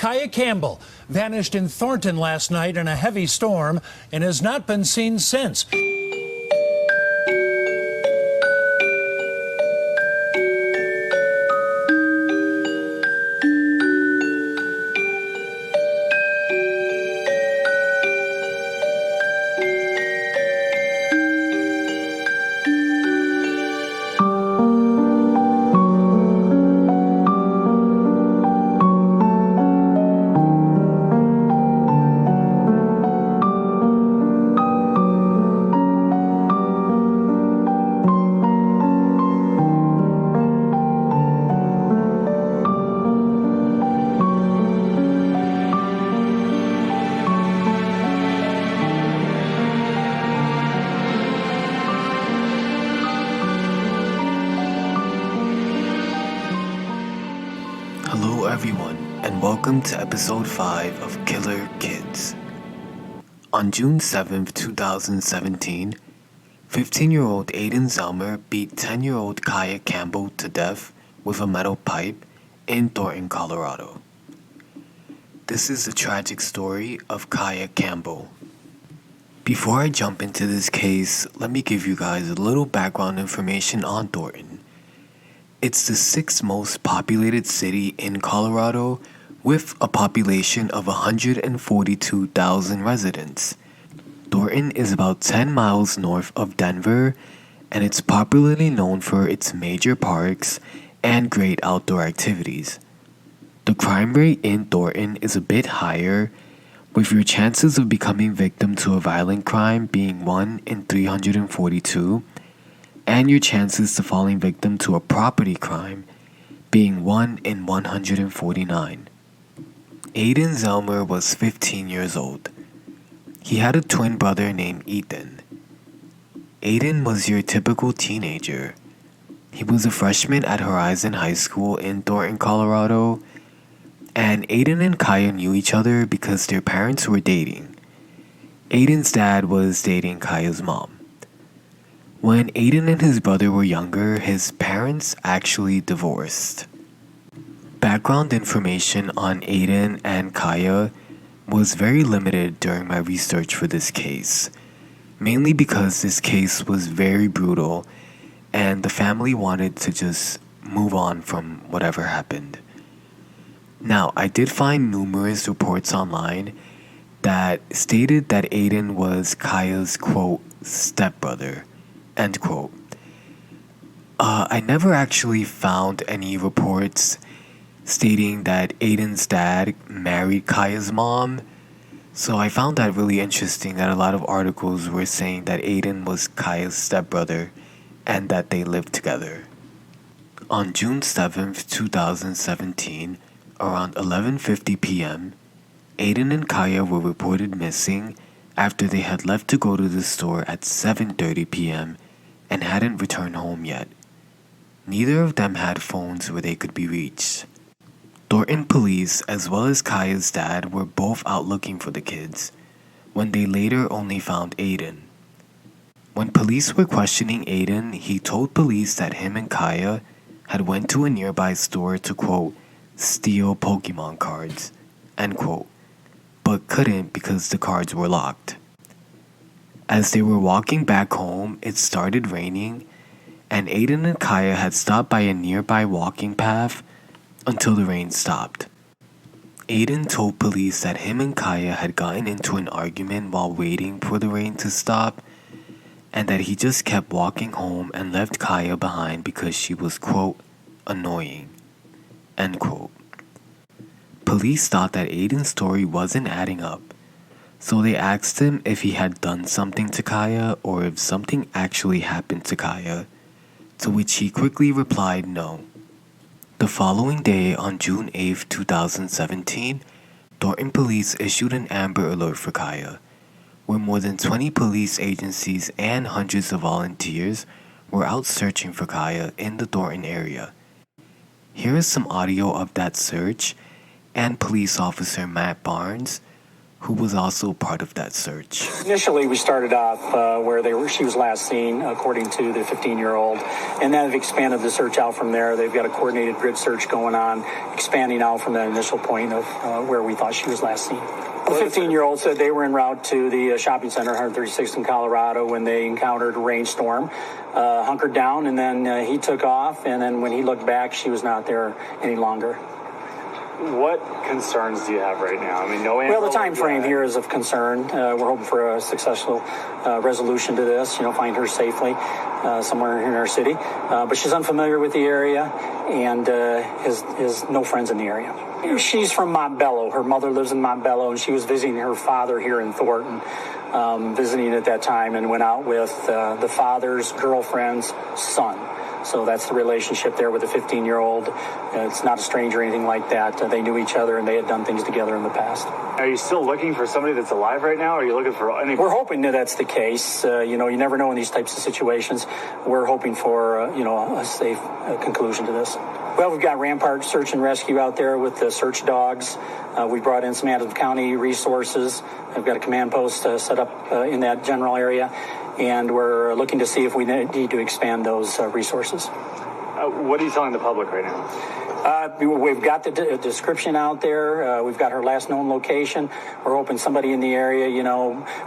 Kiaya Campbell vanished in Thornton last night in a heavy storm and has not been seen since. Hello everyone, and welcome to episode 5 of Killer Kids. On June 7th, 2017, 15-year-old Aiden Zelmer beat 10-year-old Kiaya Campbell to death with a metal pipe in Thornton, Colorado. This is the tragic story of Kiaya Campbell. Before I jump into this case, let me give you guys a little background information on Thornton. It's the 6th most populated city in Colorado with a population of 142,000 residents. Thornton is about 10 miles north of Denver, and it's popularly known for its major parks and great outdoor activities. The crime rate in Thornton is a bit higher, with your chances of becoming victim to a violent crime being 1 in 342, and your chances to falling victim to a property crime being 1 in 149. Aiden Zelmer was 15 years old. He had a twin brother named Ethan. Aiden was your typical teenager. He was a freshman at Horizon High School in Thornton, Colorado, and Aiden and Kiaya knew each other because their parents were dating. Aiden's dad was dating Kiaya's mom. When Aiden and his brother were younger, his parents actually divorced. Background information on Aiden and Kiaya was very limited during my research for this case, mainly because this case was very brutal and the family wanted to just move on from whatever happened. Now, I did find numerous reports online that stated that Aiden was Kiaya's, quote, stepbrother. End quote. I never actually found any reports stating that Aiden's dad married Kiaya's mom, so I found that really interesting that a lot of articles were saying that Aiden was Kiaya's stepbrother and that they lived together. On June 7th, 2017, around 11:50 p.m., Aiden and Kiaya were reported missing after they had left to go to the store at 7:30 p.m. and hadn't returned home yet. Neither of them had phones where they could be reached. Thornton police as well as Kiaya's dad were both out looking for the kids, when they later only found Aiden. When police were questioning Aiden, he told police that him and Kiaya had went to a nearby store to, quote, steal Pokemon cards, end quote, but couldn't because the cards were locked. As they were walking back home, it started raining, and Aiden and Kiaya had stopped by a nearby walking path until the rain stopped. Aiden told police that him and Kiaya had gotten into an argument while waiting for the rain to stop, and that he just kept walking home and left Kiaya behind because she was, quote, annoying, end quote. Police thought that Aiden's story wasn't adding up, so they asked him if he had done something to Kiaya or if something actually happened to Kiaya, to which he quickly replied no. The following day, on June 8, 2017, Thornton police issued an Amber Alert for Kiaya, where more than 20 police agencies and hundreds of volunteers were out searching for Kiaya in the Thornton area. Here is some audio of that search and police officer Matt Barnes who was also part of that search. Initially, we started off she was last seen, according to the 15-year-old, and then they've expanded the search out from there. They've got a coordinated grid search going on, expanding out from the initial point of where we thought she was last seen. The 15-year-old said they were en route to the shopping center, 136th in Colorado, when they encountered a rainstorm, hunkered down, and then he took off, and then when he looked back, she was not there any longer. What concerns do you have right now? I mean, Well, the time frame here is of concern. We're hoping for a successful resolution to this, find her safely somewhere in our city. But she's unfamiliar with the area and has no friends in the area. She's from Montbello. Her mother lives in Montbello, and she was visiting her father here in Thornton, visiting at that time, and went out with the father's girlfriend's son. So that's the relationship there with the 15-year-old. It's not a stranger or anything like that. They knew each other, and they had done things together in the past. Are you still looking for somebody that's alive right now, or are you looking for any... We're hoping that that's the case. You never know in these types of situations. We're hoping for, a safe conclusion to this. Well, we've got Rampart Search and Rescue out there with the search dogs. We brought in some Adams County resources. I've got a command post set up in that general area, and we're looking to see if we need to expand those resources. What are you telling the public right now? We've got the description out there. We've got her last known location. We're hoping somebody in the area,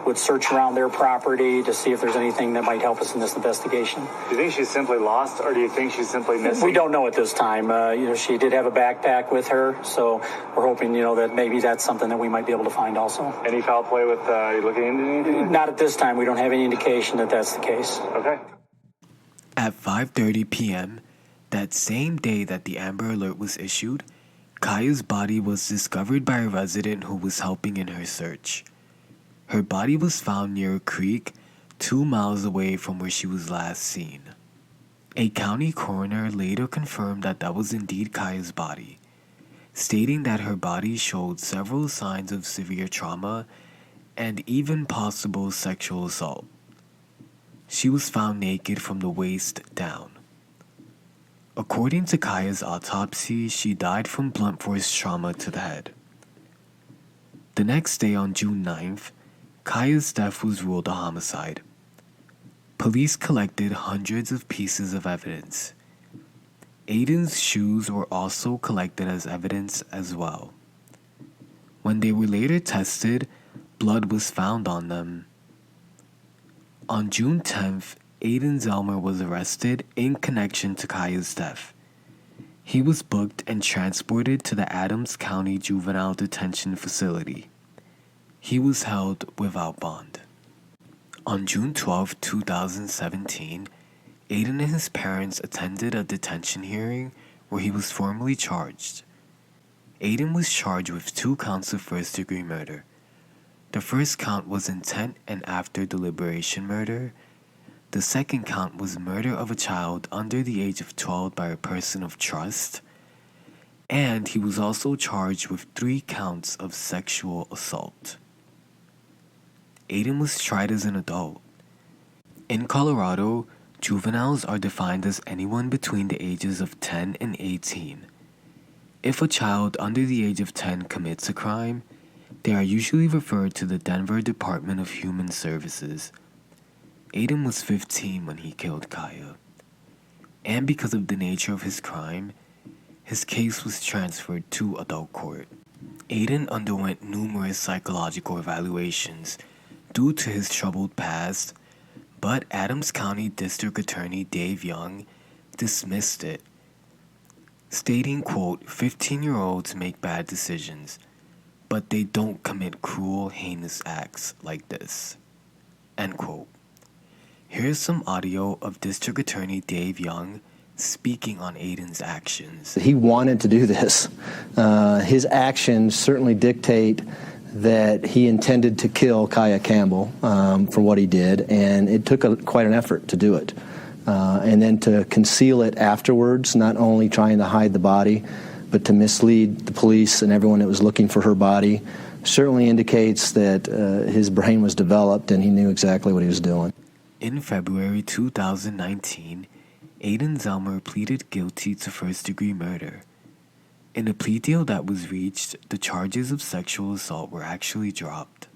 would search around their property to see if there's anything that might help us in this investigation. Do you think she's simply lost, or do you think she's simply missing? We don't know at this time. She did have a backpack with her, so we're hoping, that maybe that's something that we might be able to find also. Any foul play with you looking into anything? Not at this time. We don't have any indication that that's the case. Okay. At 5:30 p.m., that same day that the Amber Alert was issued, Kaya's body was discovered by a resident who was helping in her search. Her body was found near a creek 2 miles away from where she was last seen. A county coroner later confirmed that was indeed Kaya's body, stating that her body showed several signs of severe trauma and even possible sexual assault. She was found naked from the waist down. According to Kaya's autopsy, she died from blunt force trauma to the head. The next day, on June 9th, Kaya's death was ruled a homicide. Police collected hundreds of pieces of evidence. Aiden's shoes were also collected as evidence as well. When they were later tested, blood was found on them. On June 10th, Aiden Zelmer was arrested in connection to Kaya's death. He was booked and transported to the Adams County Juvenile Detention Facility. He was held without bond. On June 12, 2017, Aiden and his parents attended a detention hearing where he was formally charged. Aiden was charged with 2 counts of first-degree murder. The first count was intent and after deliberation murder. The second count was murder of a child under the age of 12 by a person of trust, and he was also charged with 3 counts of sexual assault. Aiden was tried as an adult. In Colorado, juveniles are defined as anyone between the ages of 10 and 18. If a child under the age of 10 commits a crime, they are usually referred to the Denver Department of Human Services. Aiden was 15 when he killed Kaya, and because of the nature of his crime, his case was transferred to adult court. Aiden underwent numerous psychological evaluations due to his troubled past, but Adams County District Attorney Dave Young dismissed it, stating, quote, 15-year-olds make bad decisions, but they don't commit cruel, heinous acts like this, end quote. Here's some audio of District Attorney Dave Young speaking on Aiden's actions. He wanted to do this. His actions certainly dictate that he intended to kill Kiaya Campbell for what he did, and it took quite an effort to do it. And then to conceal it afterwards, not only trying to hide the body, but to mislead the police and everyone that was looking for her body, certainly indicates that his brain was developed and he knew exactly what he was doing. In February 2019, Aiden Zelmer pleaded guilty to first-degree murder. In a plea deal that was reached, the charges of sexual assault were actually dropped.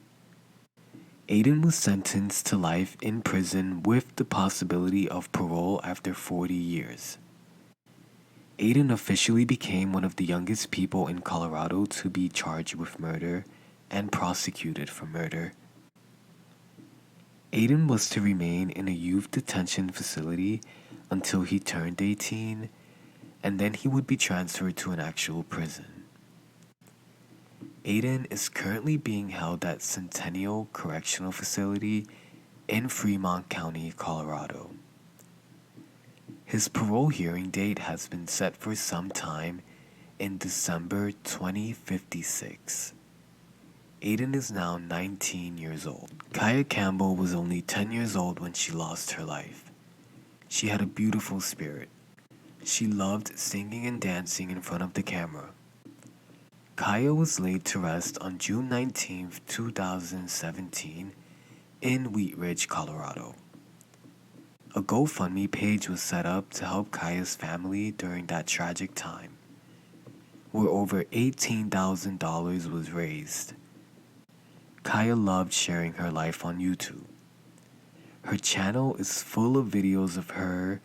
Aiden was sentenced to life in prison with the possibility of parole after 40 years. Aiden officially became one of the youngest people in Colorado to be charged with murder and prosecuted for murder. Aiden was to remain in a youth detention facility until he turned 18, and then he would be transferred to an actual prison. Aiden is currently being held at Centennial Correctional Facility in Fremont County, Colorado. His parole hearing date has been set for some time in December 2056. Aiden is now 19 years old. Kiaya Campbell was only 10 years old when she lost her life. She had a beautiful spirit. She loved singing and dancing in front of the camera. Kiaya was laid to rest on June 19, 2017 in Wheat Ridge, Colorado. A GoFundMe page was set up to help Kiaya's family during that tragic time, where over $18,000 was raised. Kiaya loved sharing her life on YouTube. Her channel is full of videos of her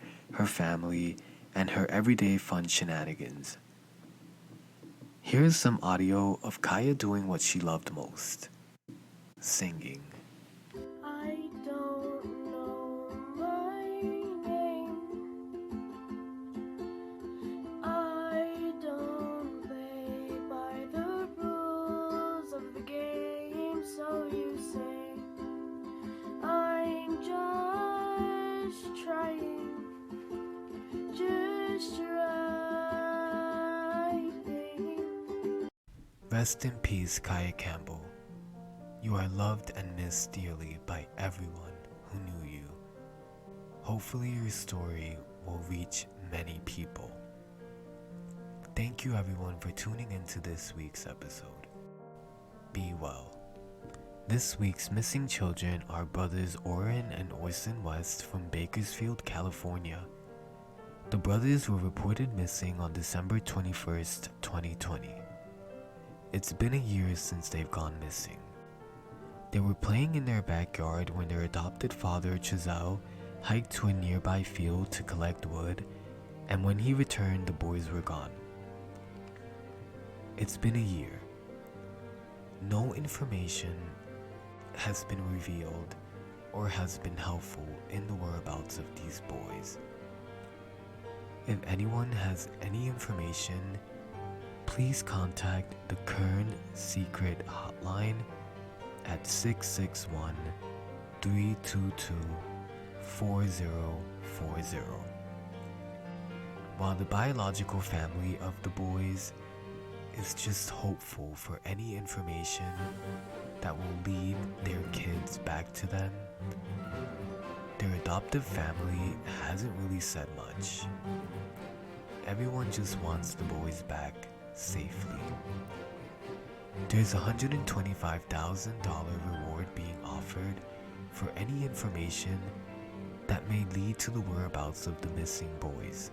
family, and her everyday fun shenanigans. Here's some audio of Kiaya doing what she loved most: singing. I don't know my name. I don't play by the rules of the game, so you say. I'm just trying, just writing. Rest in peace, Kiaya Campbell. You are loved and missed dearly by everyone who knew you. Hopefully your story will reach many people. Thank you everyone for tuning into this week's episode. Be well. This week's missing children are brothers Oren and Orson West from Bakersfield, California. The brothers were reported missing on December 21st, 2020. It's been a year since they've gone missing. They were playing in their backyard when their adopted father, Chazelle, hiked to a nearby field to collect wood, and when he returned, the boys were gone. It's been a year. No information has been revealed or has been helpful in the whereabouts of these boys. If anyone has any information, please contact the Kern Secret Hotline at 661-322-4040. While the biological family of the boys is just hopeful for any information that will lead their kids back to them, their adoptive family hasn't really said much. Everyone just wants the boys back safely. There's a $125,000 reward being offered for any information that may lead to the whereabouts of the missing boys.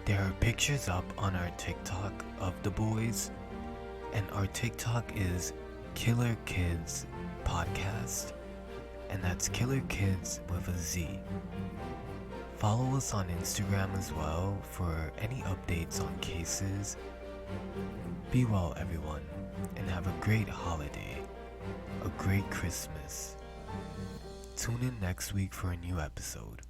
There are pictures up on our TikTok of the boys, and our TikTok is Killer Kids Podcast, and that's Killer Kids with a Z. Follow us on Instagram as well for any updates on cases. Be well, everyone, and have a great holiday, a great Christmas. Tune in next week for a new episode.